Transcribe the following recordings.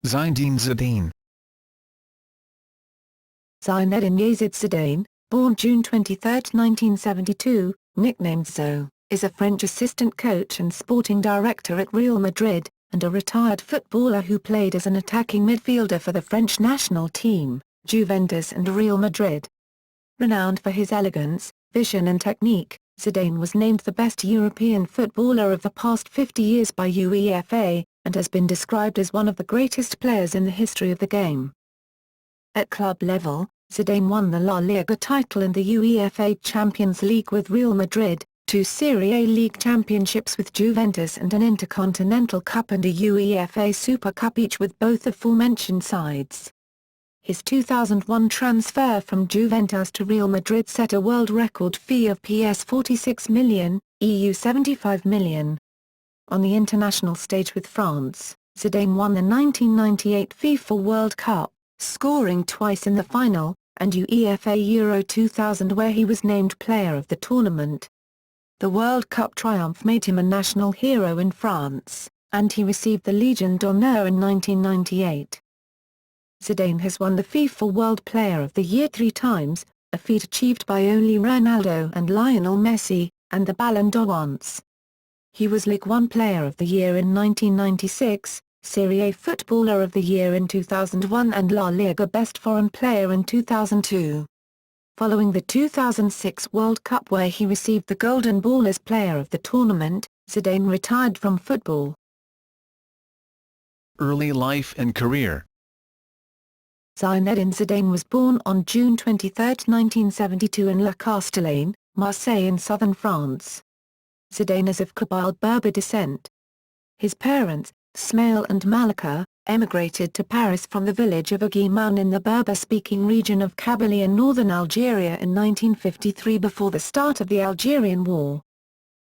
Zinedine Zidane. Zinedine Yazid Zidane, born June 23, 1972, nicknamed Zizou, is a French assistant coach and sporting director at Real Madrid, and a retired footballer who played as an attacking midfielder for the French national team, Juventus and Real Madrid. Renowned for his elegance, vision and technique, Zidane was named the best European footballer of the past 50 years by UEFA, and has been described as one of the greatest players in the history of the game. At club level, Zidane won the La Liga title and the UEFA Champions League with Real Madrid, 2 Serie A League championships with Juventus and an Intercontinental Cup and a UEFA Super Cup each with both aforementioned sides. His 2001 transfer from Juventus to Real Madrid set a world record fee of PS 46 million, EU 75 million. On the international stage with France, Zidane won the 1998 FIFA World Cup, scoring twice in the final, and UEFA Euro 2000 where he was named player of the tournament. The World Cup triumph made him a national hero in France, and he received the Légion d'honneur in 1998. Zidane has won the FIFA World Player of the Year 3 times, a feat achieved by only Ronaldo and Lionel Messi, and the Ballon d'Or once. He was Ligue 1 Player of the Year in 1996, Serie A Footballer of the Year in 2001 and La Liga Best Foreign Player in 2002. Following the 2006 World Cup where he received the Golden Ball as Player of the tournament, Zidane retired from football. Early life and career. Zinedine Zidane was born on June 23, 1972 in La Castellane, Marseille in southern France. Zidane is of Kabyle Berber descent. His parents, Smail and Malika, emigrated to Paris from the village of Aguiman in the Berber-speaking region of Kabylie in northern Algeria in 1953 before the start of the Algerian War.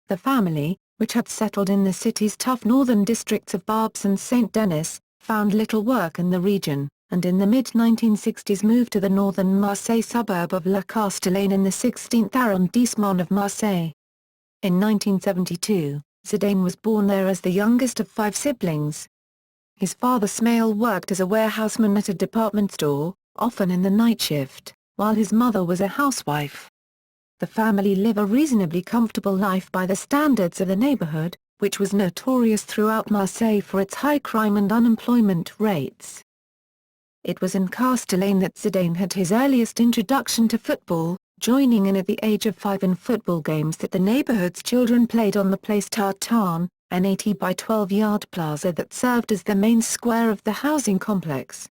The family, which had settled in the city's tough northern districts of Barbes and Saint-Denis, found little work in the region, and in the mid-1960s moved to the northern Marseille suburb of La Castellane in the 16th arrondissement of Marseille. In 1972, Zidane was born there as the youngest of 5 siblings. His father Smail worked as a warehouseman at a department store, often in the night shift, while his mother was a housewife. The family lived a reasonably comfortable life by the standards of the neighborhood, which was notorious throughout Marseille for its high crime and unemployment rates. It was in Castellane that Zidane had his earliest introduction to football, joining in at the age of 5 in football games that the neighborhood's children played on the Place Tartan, an 80 by 12-yard plaza that served as the main square of the housing complex.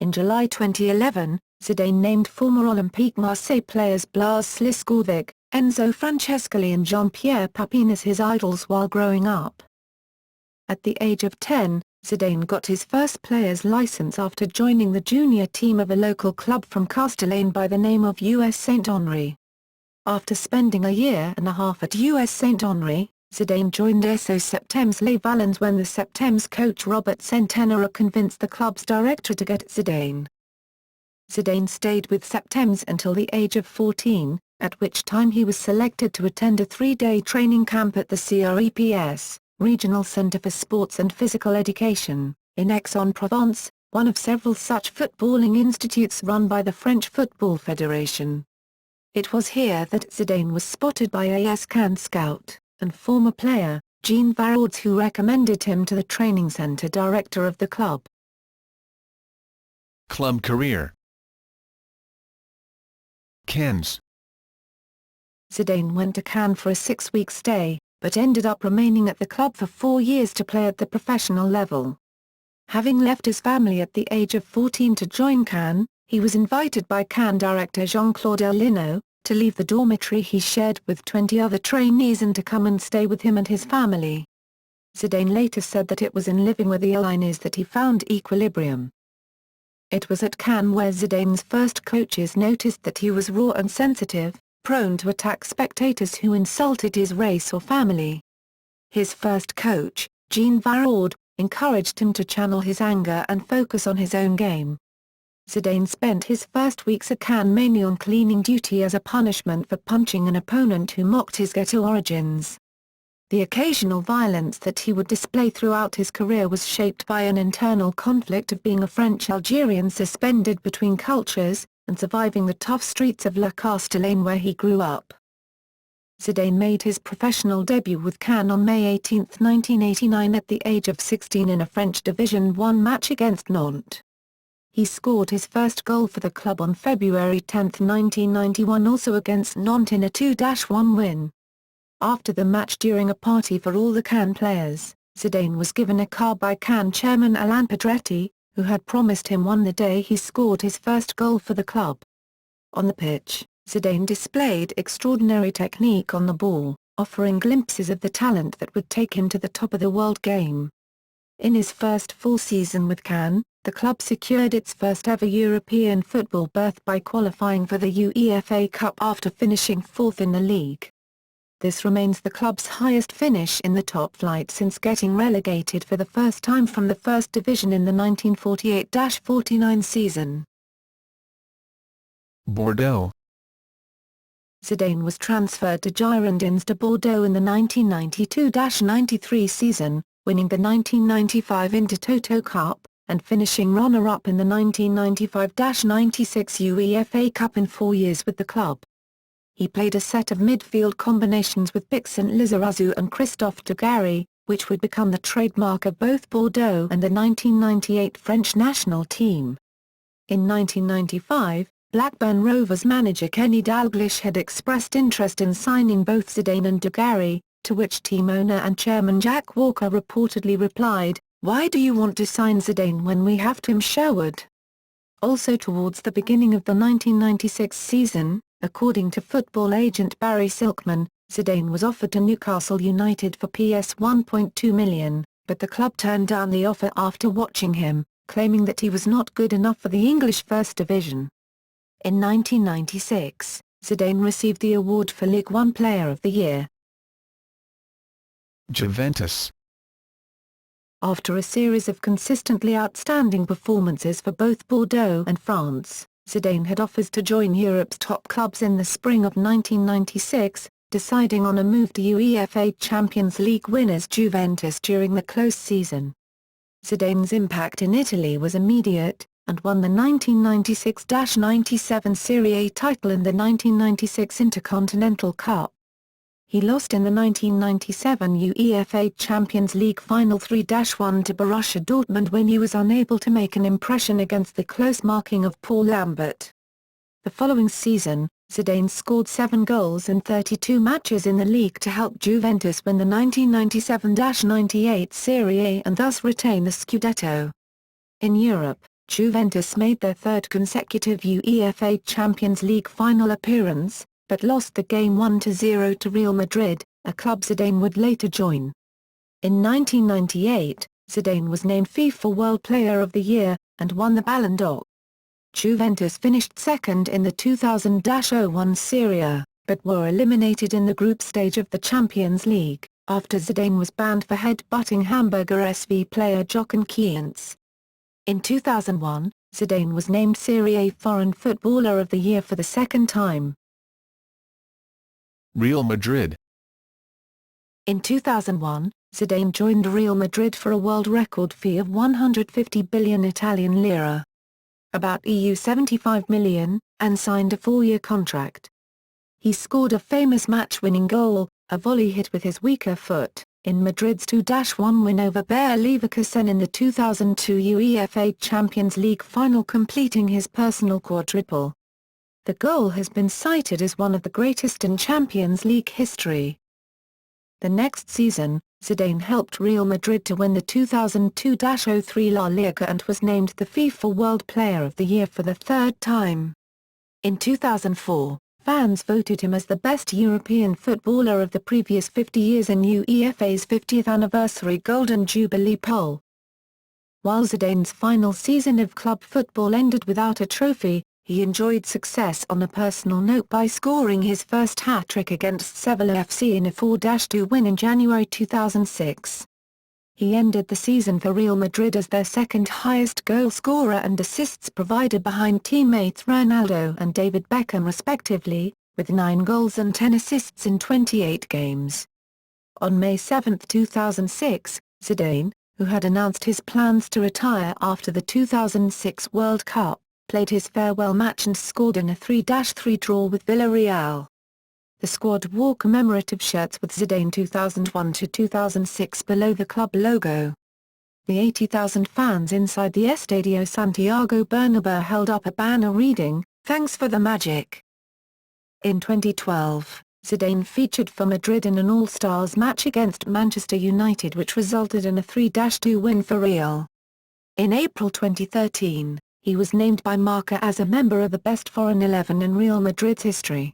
In July 2011, Zidane named former Olympique Marseille players Blaž Sliskovic, Enzo Francescoli and Jean-Pierre Papin as his idols while growing up. At the age of 10, Zidane got his first player's license after joining the junior team of a local club from Castellane by the name of US Saint-Henri. After spending a year and a half at US Saint-Henri, Zidane joined SO Septems Les Valens when the Septems coach Robert Centenaro convinced the club's director to get Zidane. Zidane stayed with Septems until the age of 14, at which time he was selected to attend a 3-day training camp at the CREPS, Regional Centre for Sports and Physical Education, in Aix-en-Provence, one of several such footballing institutes run by the French Football Federation. It was here that Zidane was spotted by AS Cannes scout and former player, Jean Varauds, who recommended him to the training centre director of the club. Club career. Cannes. Zidane went to Cannes for a 6-week stay, but ended up remaining at the club for 4 years to play at the professional level. Having left his family at the age of 14 to join Cannes, he was invited by Cannes director Jean-Claude Elino, to leave the dormitory he shared with 20 other trainees and to come and stay with him and his family. Zidane later said that it was in living with the Elines that he found equilibrium. It was at Cannes where Zidane's first coaches noticed that he was raw and sensitive, prone to attack spectators who insulted his race or family. His first coach, Jean Varauds, encouraged him to channel his anger and focus on his own game. Zidane spent his first weeks at Cannes mainly on cleaning duty as a punishment for punching an opponent who mocked his ghetto origins. The occasional violence that he would display throughout his career was shaped by an internal conflict of being a French Algerian suspended between cultures, and surviving the tough streets of La Castellane where he grew up. Zidane made his professional debut with Cannes on May 18, 1989 at the age of 16 in a French Division I match against Nantes. He scored his first goal for the club on February 10, 1991 also against Nantes in a 2-1 win. After the match during a party for all the Cannes players, Zidane was given a car by Cannes chairman Alain Pedretti, who had promised him one the day he scored his first goal for the club. On the pitch, Zidane displayed extraordinary technique on the ball, offering glimpses of the talent that would take him to the top of the world game. In his first full season with Cannes, the club secured its first ever European football berth by qualifying for the UEFA Cup after finishing fourth in the league. This remains the club's highest finish in the top flight since getting relegated for the first time from the first division in the 1948-49 season. Bordeaux. Zidane was transferred to Girondins de Bordeaux in the 1992-93 season, winning the 1995 Intertoto Cup, and finishing runner-up in the 1995-96 UEFA Cup in 4 years with the club. He played a set of midfield combinations with Bixent Lizarazu and Christophe Dugarry, which would become the trademark of both Bordeaux and the 1998 French national team. In 1995, Blackburn Rovers manager Kenny Dalglish had expressed interest in signing both Zidane and Dugarry, to which team owner and chairman Jack Walker reportedly replied, "Why do you want to sign Zidane when we have Tim Sherwood?" Also towards the beginning of the 1996 season, according to football agent Barry Silkman, Zidane was offered to Newcastle United for PS £1.2 million, but the club turned down the offer after watching him, claiming that he was not good enough for the English First Division. In 1996, Zidane received the award for Ligue 1 Player of the Year. Juventus. After a series of consistently outstanding performances for both Bordeaux and France, Zidane had offers to join Europe's top clubs in the spring of 1996, deciding on a move to UEFA Champions League winners Juventus during the close season. Zidane's impact in Italy was immediate, and won the 1996-97 Serie A title and the 1996 Intercontinental Cup. He lost in the 1997 UEFA Champions League Final 3-1 to Borussia Dortmund when he was unable to make an impression against the close marking of Paul Lambert. The following season, Zidane scored 7 goals in 32 matches in the league to help Juventus win the 1997-98 Serie A and thus retain the Scudetto. In Europe, Juventus made their third consecutive UEFA Champions League final appearance, but lost the game 1-0 to Real Madrid, a club Zidane would later join. In 1998, Zidane was named FIFA World Player of the Year, and won the Ballon d'Or. Juventus finished second in the 2000-01 Serie A, but were eliminated in the group stage of the Champions League, after Zidane was banned for head-butting Hamburger SV player Jochen Kientz. In 2001, Zidane was named Serie A Foreign Footballer of the Year for the second time. Real Madrid. In 2001, Zidane joined Real Madrid for a world record fee of 150 billion Italian lira, about EU 75 million, and signed a 4-year contract. He scored a famous match-winning goal, a volley hit with his weaker foot, in Madrid's 2-1 win over Bayer Leverkusen in the 2002 UEFA Champions League final, completing his personal quadruple. The goal has been cited as one of the greatest in Champions League history. The next season, Zidane helped Real Madrid to win the 2002-03 La Liga and was named the FIFA World Player of the Year for the third time. In 2004, fans voted him as the best European footballer of the previous 50 years in UEFA's 50th anniversary Golden Jubilee poll. While Zidane's final season of club football ended without a trophy, he enjoyed success on a personal note by scoring his first hat-trick against Sevilla FC in a 4-2 win in January 2006. He ended the season for Real Madrid as their second highest goal scorer and assists provider behind teammates Ronaldo and David Beckham respectively, with 9 goals and 10 assists in 28 games. On May 7, 2006, Zidane, who had announced his plans to retire after the 2006 World Cup, played his farewell match and scored in a 3-3 draw with Villarreal. The squad wore commemorative shirts with Zidane 2001-2006 below the club logo. The 80,000 fans inside the Estadio Santiago Bernabeu held up a banner reading, "Thanks for the magic." In 2012, Zidane featured for Madrid in an All-Stars match against Manchester United which resulted in a 3-2 win for Real. In April 2013, he was named by Marca as a member of the best foreign 11 in Real Madrid's history.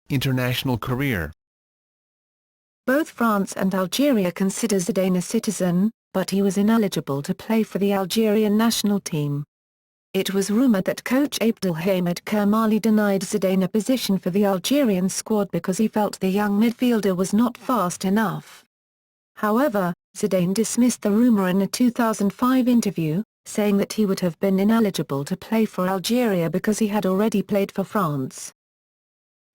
International career. Both France and Algeria consider Zidane a citizen, but he was ineligible to play for the Algerian national team. It was rumored that coach Abdelhamid Kermali denied Zidane a position for the Algerian squad because he felt the young midfielder was not fast enough. However, Zidane dismissed the rumor in a 2005 interview, saying that he would have been ineligible to play for Algeria because he had already played for France.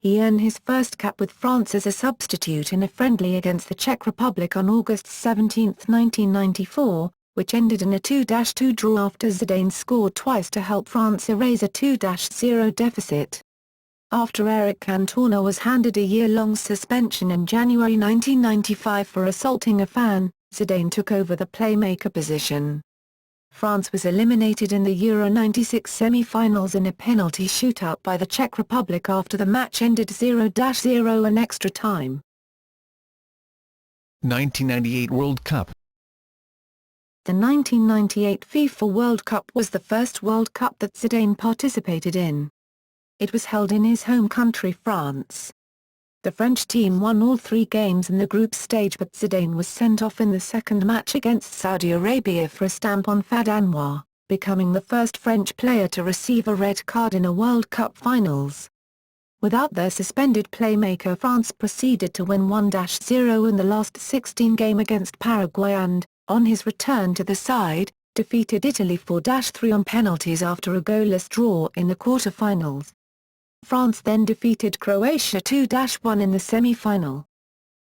He earned his first cap with France as a substitute in a friendly against the Czech Republic on August 17, 1994, which ended in a 2-2 draw after Zidane scored twice to help France erase a 2-0 deficit. After Eric Cantona was handed a year-long suspension in January 1995 for assaulting a fan, Zidane took over the playmaker position. France was eliminated in the Euro '96 semi-finals in a penalty shootout by the Czech Republic after the match ended 0-0 in extra time. 1998 World Cup. The 1998 FIFA World Cup was the first World Cup that Zidane participated in. It was held in his home country France. The French team won all three games in the group stage but Zidane was sent off in the second match against Saudi Arabia for a stamp on Fad Anwar, becoming the first French player to receive a red card in a World Cup finals. Without their suspended playmaker, France proceeded to win 1-0 in the last 16 game against Paraguay and, on his return to the side, defeated Italy 4-3 on penalties after a goalless draw in the quarter-finals. France then defeated Croatia 2-1 in the semi-final.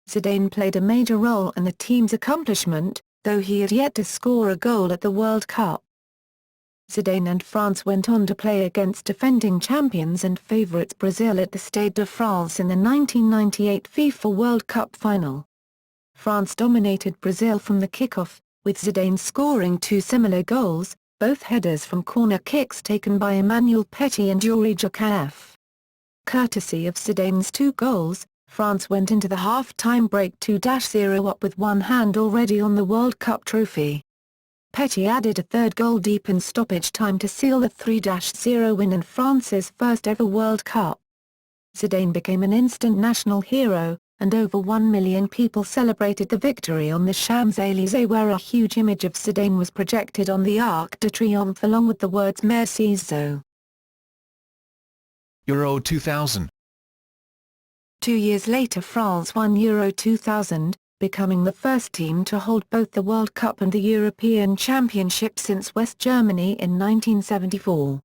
Zidane played a major role in the team's accomplishment, though he had yet to score a goal at the World Cup. Zidane and France went on to play against defending champions and favourites Brazil at the Stade de France in the 1998 FIFA World Cup final. France dominated Brazil from the kickoff, with Zidane scoring two similar goals, both headers from corner kicks taken by Emmanuel Petit and Youri Djorkaeff. Courtesy of Zidane's two goals, France went into the half-time break 2-0 up with one hand already on the World Cup trophy. Petit added a third goal deep in stoppage time to seal the 3-0 win and France's first-ever World Cup. Zidane became an instant national hero, and over 1 million people celebrated the victory on the Champs-Élysées where a huge image of Zidane was projected on the Arc de Triomphe along with the words Merci Zizou. Euro 2000. 2 years later France won Euro 2000, becoming the first team to hold both the World Cup and the European Championship since West Germany in 1974.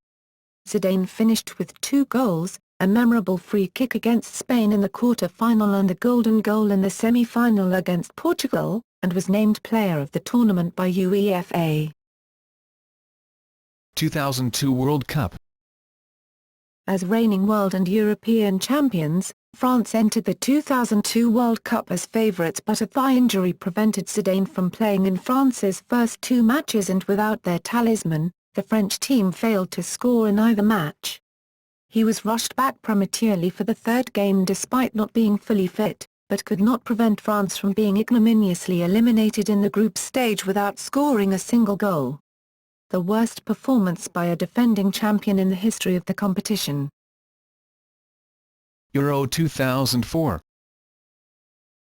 Zidane finished with 2 goals, a memorable free kick against Spain in the quarter-final and the golden goal in the semi-final against Portugal, and was named Player of the Tournament by UEFA. 2002 World Cup. As reigning world and European champions, France entered the 2002 World Cup as favourites but a thigh injury prevented Zidane from playing in France's first 2 matches and without their talisman, the French team failed to score in either match. He was rushed back prematurely for the third game despite not being fully fit, but could not prevent France from being ignominiously eliminated in the group stage without scoring a single goal. The worst performance by a defending champion in the history of the competition. Euro 2004.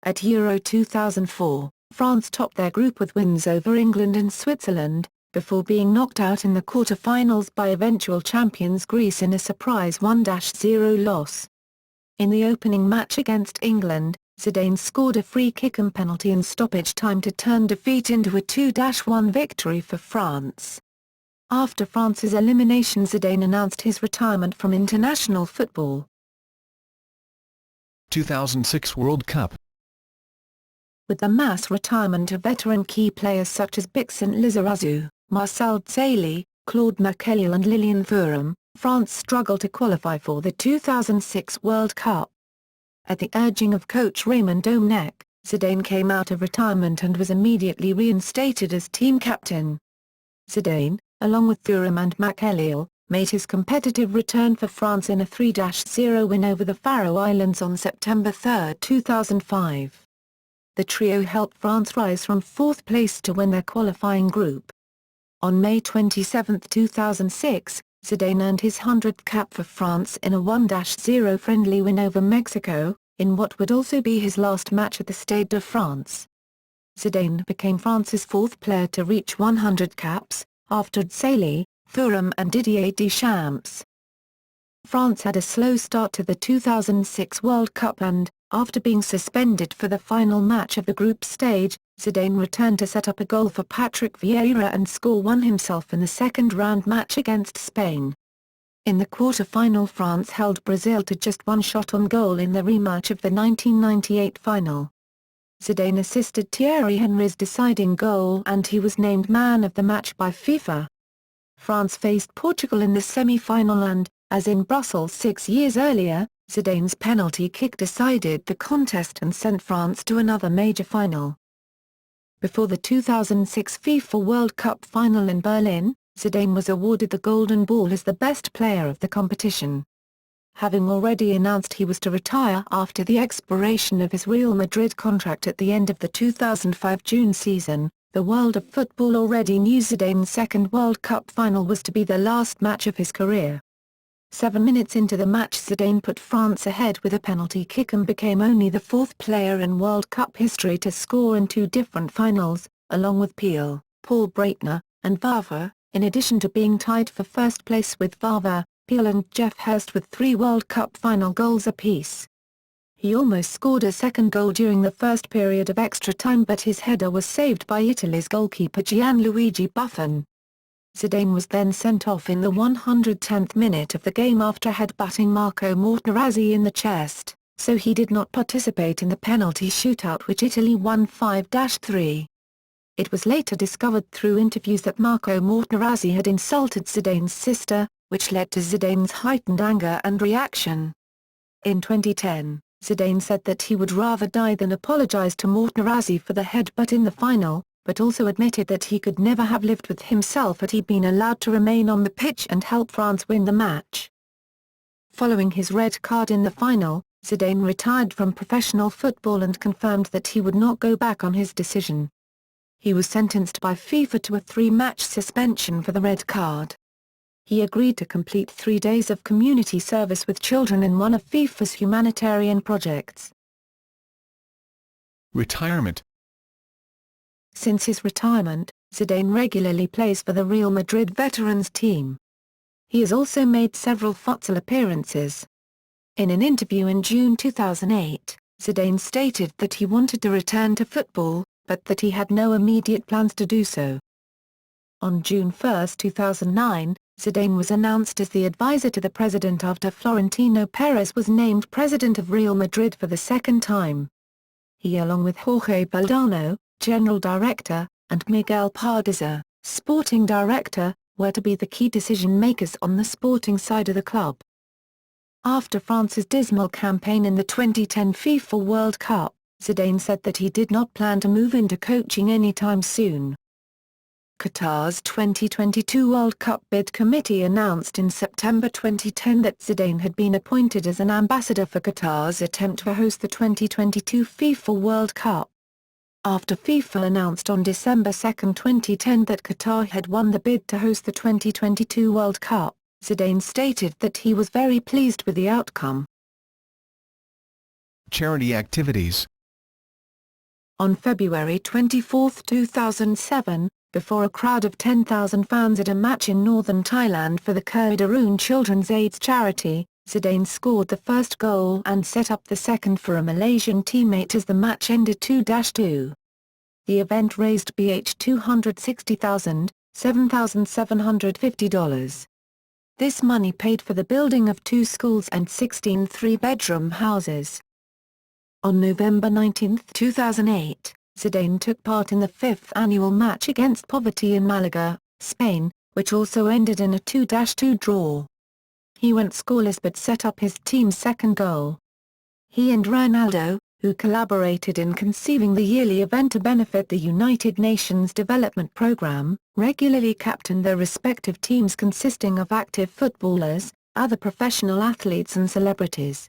At Euro 2004, France topped their group with wins over England and Switzerland, before being knocked out in the quarter-finals by eventual champions Greece in a surprise 1-0 loss. In the opening match against England, Zidane scored a free kick and penalty in stoppage time to turn defeat into a 2-1 victory for France. After France's elimination, Zidane announced his retirement from international football. 2006 World Cup. With the mass retirement of veteran key players such as Bixent Lizarazu, Marcel Desailly, Claude Makélélé and Lilian Thuram, France struggled to qualify for the 2006 World Cup. At the urging of coach Raymond Domenech, Zidane came out of retirement and was immediately reinstated as team captain. Zidane, along with Thuram and Makélélé, made his competitive return for France in a 3-0 win over the Faroe Islands on September 3, 2005. The trio helped France rise from fourth place to win their qualifying group. On May 27, 2006, Zidane earned his 100th cap for France in a 1-0 friendly win over Mexico, in what would also be his last match at the Stade de France. Zidane became France's fourth player to reach 100 caps, after Desailly, Thuram and Didier Deschamps. France had a slow start to the 2006 World Cup and, after being suspended for the final match of the group stage, Zidane returned to set up a goal for Patrick Vieira and score one himself in the second-round match against Spain. In the quarter-final, France held Brazil to just one shot on goal in the rematch of the 1998 final. Zidane assisted Thierry Henry's deciding goal and he was named man of the match by FIFA. France faced Portugal in the semi-final and, as in Brussels 6 years earlier, Zidane's penalty kick decided the contest and sent France to another major final. Before the 2006 FIFA World Cup final in Berlin, Zidane was awarded the Golden Ball as the best player of the competition. Having already announced he was to retire after the expiration of his Real Madrid contract at the end of the 2005 June season, the world of football already knew Zidane's second World Cup final was to be the last match of his career. 7 minutes into the match, Zidane put France ahead with a penalty kick and became only the fourth player in World Cup history to score in two different finals, along with Peel, Paul Breitner, and Vavre, in addition to being tied for first place with Vavre, Peel and Geoff Hurst with 3 World Cup final goals apiece. He almost scored a second goal during the first period of extra time, but his header was saved by Italy's goalkeeper Gianluigi Buffon. Zidane was then sent off in the 110th minute of the game after headbutting Marco Materazzi in the chest, so he did not participate in the penalty shootout which Italy won 5-3. It was later discovered through interviews that Marco Materazzi had insulted Zidane's sister, which led to Zidane's heightened anger and reaction. In 2010, Zidane said that he would rather die than apologize to Materazzi for the headbutt in the final, but also admitted that he could never have lived with himself had he been allowed to remain on the pitch and help France win the match. Following his red card in the final, Zidane retired from professional football and confirmed that he would not go back on his decision. He was sentenced by FIFA to a 3-match suspension for the red card. He agreed to complete 3 days of community service with children in one of FIFA's humanitarian projects. Retirement. Since his retirement, Zidane regularly plays for the Real Madrid veterans team. He has also made several futsal appearances. In an interview in June 2008, Zidane stated that he wanted to return to football, but that he had no immediate plans to do so. On June 1, 2009, Zidane was announced as the advisor to the president after Florentino Perez was named president of Real Madrid for the second time. He, along with Jorge Valdano, general director, and Miguel Pardiza, sporting director, were to be the key decision-makers on the sporting side of the club. After France's dismal campaign in the 2010 FIFA World Cup, Zidane said that he did not plan to move into coaching anytime soon. Qatar's 2022 World Cup bid committee announced in September 2010 that Zidane had been appointed as an ambassador for Qatar's attempt to host the 2022 FIFA World Cup. After FIFA announced on December 2, 2010 that Qatar had won the bid to host the 2022 World Cup, Zidane stated that he was very pleased with the outcome. Charity activities. On February 24, 2007, before a crowd of 10,000 fans at a match in northern Thailand for the Kurdarun Children's AIDS charity, Zidane scored the first goal and set up the second for a Malaysian teammate as the match ended 2-2. The event raised $260,000, $7,750. This money paid for the building of 2 schools and 16 three-bedroom houses. On November 19, 2008, Zidane took part in the fifth annual match against Poverty in Malaga, Spain, which also ended in a 2-2 draw. He went scoreless but set up his team's second goal. He and Ronaldo, who collaborated in conceiving the yearly event to benefit the United Nations Development Programme, regularly captained their respective teams consisting of active footballers, other professional athletes and celebrities.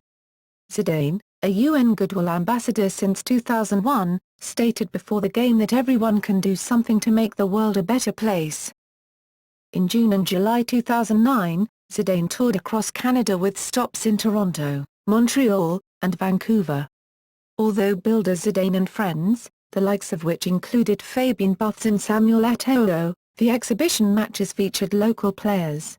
Zidane, a UN Goodwill Ambassador since 2001, stated before the game that everyone can do something to make the world a better place. In June and July 2009, Zidane toured across Canada with stops in Toronto, Montreal, and Vancouver. Although builder Zidane and friends, the likes of which included Fabien Barthez and Samuel Eto'o, the exhibition matches featured local players.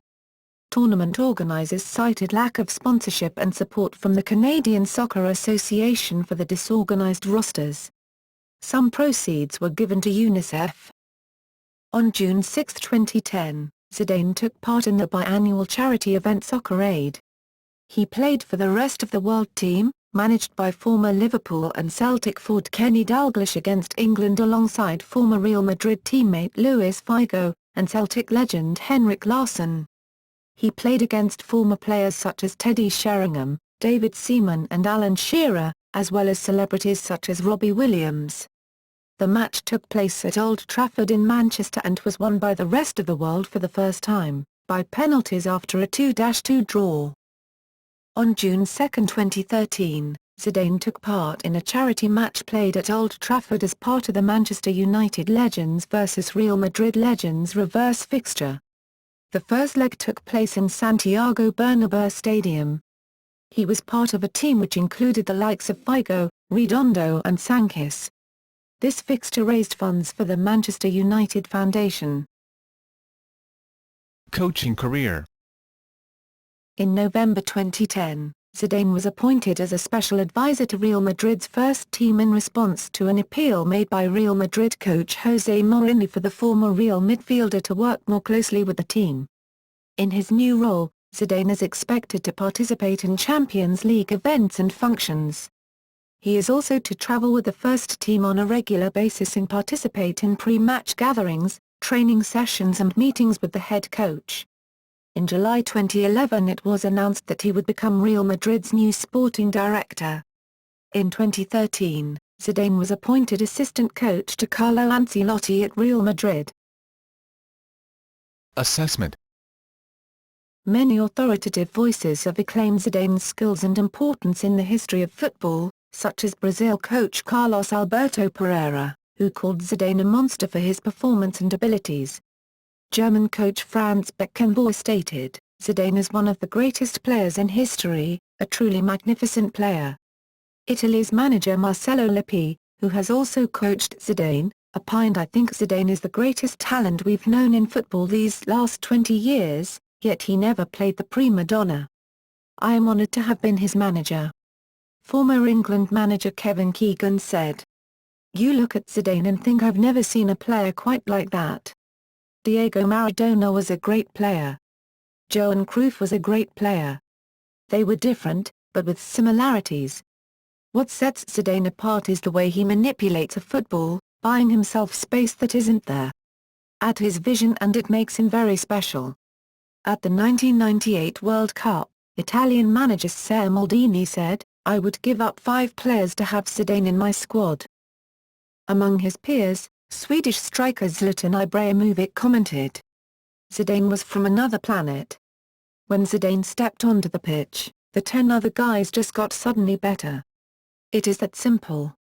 Tournament organizers cited lack of sponsorship and support from the Canadian Soccer Association for the disorganized rosters. Some proceeds were given to UNICEF. On June 6, 2010, Zidane took part in the biannual charity event Soccer Aid. He played for the Rest of the World team, managed by former Liverpool and Celtic forward Kenny Dalglish against England alongside former Real Madrid teammate Luis Figo, and Celtic legend Henrik Larsson. He played against former players such as Teddy Sheringham, David Seaman and Alan Shearer, as well as celebrities such as Robbie Williams. The match took place at Old Trafford in Manchester and was won by the Rest of the World for the first time, by penalties after a 2-2 draw. On June 2, 2013, Zidane took part in a charity match played at Old Trafford as part of the Manchester United Legends vs Real Madrid Legends reverse fixture. The first leg took place in Santiago Bernabéu Stadium. He was part of a team which included the likes of Figo, Redondo and Sankis. This fixture raised funds for the Manchester United Foundation. Coaching career. In November 2010, Zidane was appointed as a special advisor to Real Madrid's first team in response to an appeal made by Real Madrid coach José Mourinho for the former Real midfielder to work more closely with the team. In his new role, Zidane is expected to participate in Champions League events and functions. He is also to travel with the first team on a regular basis and participate in pre-match gatherings, training sessions and meetings with the head coach. In July 2011 it was announced that he would become Real Madrid's new sporting director. In 2013, Zidane was appointed assistant coach to Carlo Ancelotti at Real Madrid. Assessment. Many authoritative voices have acclaimed Zidane's skills and importance in the history of football, such as Brazil coach Carlos Alberto Pereira, who called Zidane a monster for his performance and abilities. German coach Franz Beckenbauer stated, "Zidane is one of the greatest players in history, a truly magnificent player." Italy's manager Marcello Lippi, who has also coached Zidane, opined, "I think Zidane is the greatest talent we've known in football these last 20 years, yet he never played the prima donna. I am honoured to have been his manager." Former England manager Kevin Keegan said, "You look at Zidane and think I've never seen a player quite like that. Diego Maradona was a great player. Johan Cruyff was a great player. They were different, but with similarities. What sets Zidane apart is the way he manipulates a football, buying himself space that isn't there. Add his vision and it makes him very special." At the 1998 World Cup, Italian manager Sergio Maldini said, "I would give up 5 players to have Zidane in my squad." Among his peers, Swedish striker Zlatan Ibrahimovic commented, "Zidane was from another planet. When Zidane stepped onto the pitch, the 10 other guys just got suddenly better. It is that simple."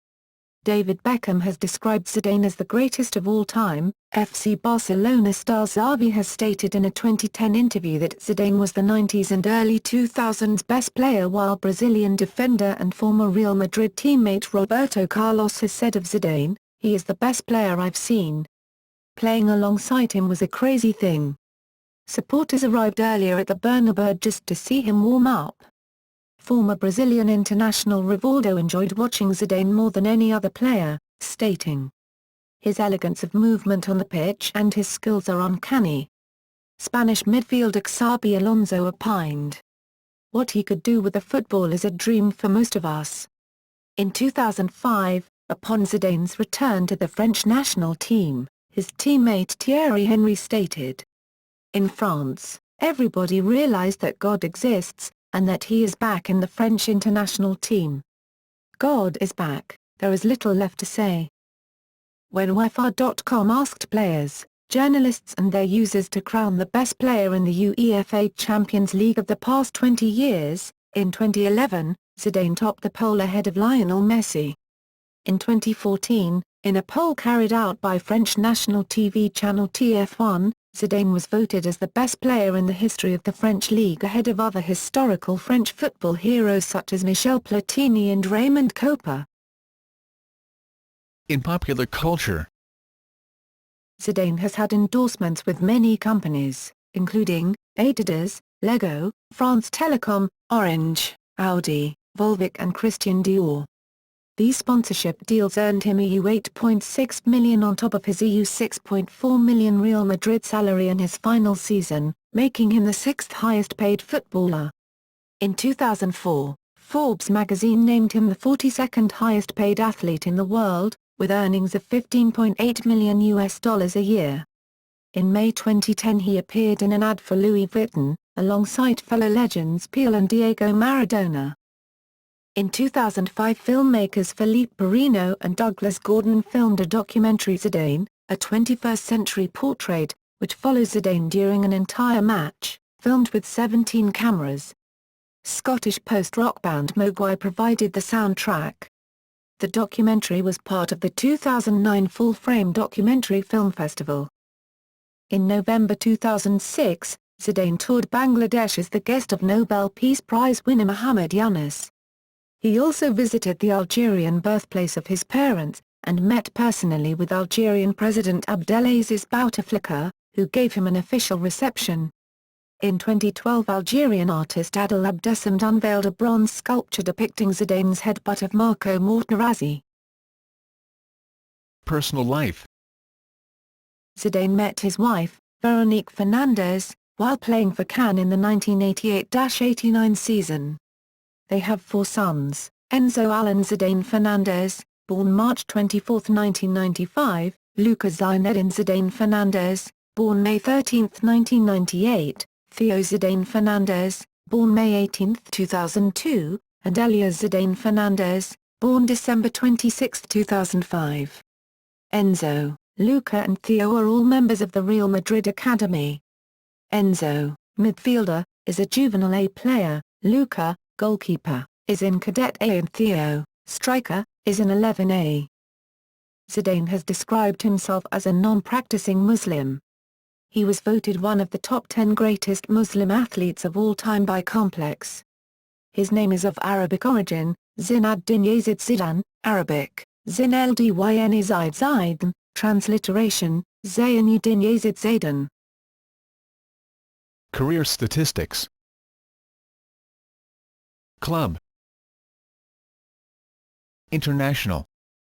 David Beckham has described Zidane as the greatest of all time. FC Barcelona star Xavi has stated in a 2010 interview that Zidane was the 90s and early 2000s best player, while Brazilian defender and former Real Madrid teammate Roberto Carlos has said of Zidane, "He is the best player I've seen. Playing alongside him was a crazy thing. Supporters arrived earlier at the Bernabéu just to see him warm up." Former Brazilian international Rivaldo enjoyed watching Zidane more than any other player, stating, "His elegance of movement on the pitch and his skills are uncanny." Spanish midfielder Xabi Alonso opined, "What he could do with the football is a dream for most of us." In 2005, Upon Zidane's return to the French national team, his teammate Thierry Henry stated, "In France, everybody realized that God exists, and that he is back in the French international team. God is back, there is little left to say." When UEFA.com asked players, journalists and their users to crown the best player in the UEFA Champions League of the past 20 years, in 2011, Zidane topped the poll ahead of Lionel Messi. In 2014, in a poll carried out by French national TV channel TF1, Zidane was voted as the best player in the history of the French league ahead of other historical French football heroes such as Michel Platini and Raymond Kopa. In popular culture, Zidane has had endorsements with many companies, including Adidas, Lego, France Telecom, Orange, Audi, Volvic and Christian Dior. These sponsorship deals earned him EU €8.6 million on top of his EU €6.4 million Real Madrid salary in his final season, making him the sixth highest paid footballer. In 2004, Forbes magazine named him the 42nd highest paid athlete in the world, with earnings of $15.8 million a year. In May 2010 he appeared in an ad for Louis Vuitton, alongside fellow legends Pelé and Diego Maradona. In 2005 filmmakers Philippe Perrino and Douglas Gordon filmed a documentary Zidane, a 21st-century portrait, which follows Zidane during an entire match, filmed with 17 cameras. Scottish post-rock band Mogwai provided the soundtrack. The documentary was part of the 2009 Full Frame Documentary Film Festival. In November 2006, Zidane toured Bangladesh as the guest of Nobel Peace Prize winner Muhammad Yunus. He also visited the Algerian birthplace of his parents, and met personally with Algerian President Abdelaziz Bouteflika, who gave him an official reception. In 2012 Algerian artist Adel Abdessamd unveiled a bronze sculpture depicting Zidane's headbutt of Marco Materazzi. personal life, Zidane met his wife, Veronique Fernandez, while playing for Cannes in the 1988-89 season. They have 4 sons, Enzo Alan Zidane Fernandez, born March 24, 1995, Luca Zinedine Zidane Fernandez, born May 13, 1998, Theo Zidane Fernandez, born May 18, 2002, and Elia Zidane Fernandez, born December 26, 2005. Enzo, Luca and Theo are all members of the Real Madrid Academy. Enzo, midfielder, is a juvenile A player, Luca, goalkeeper, is in Cadet A and Theo, striker, is in 11A. Zidane has described himself as a non-practicing Muslim. He was voted one of the top 10 greatest Muslim athletes of all time by Complex. His name is of Arabic origin, Zinedine Yazid Zidane, Arabic, Zinedine Yazid Zidane, transliteration, Zinedine Yazid Zidane. career statistics, club, international,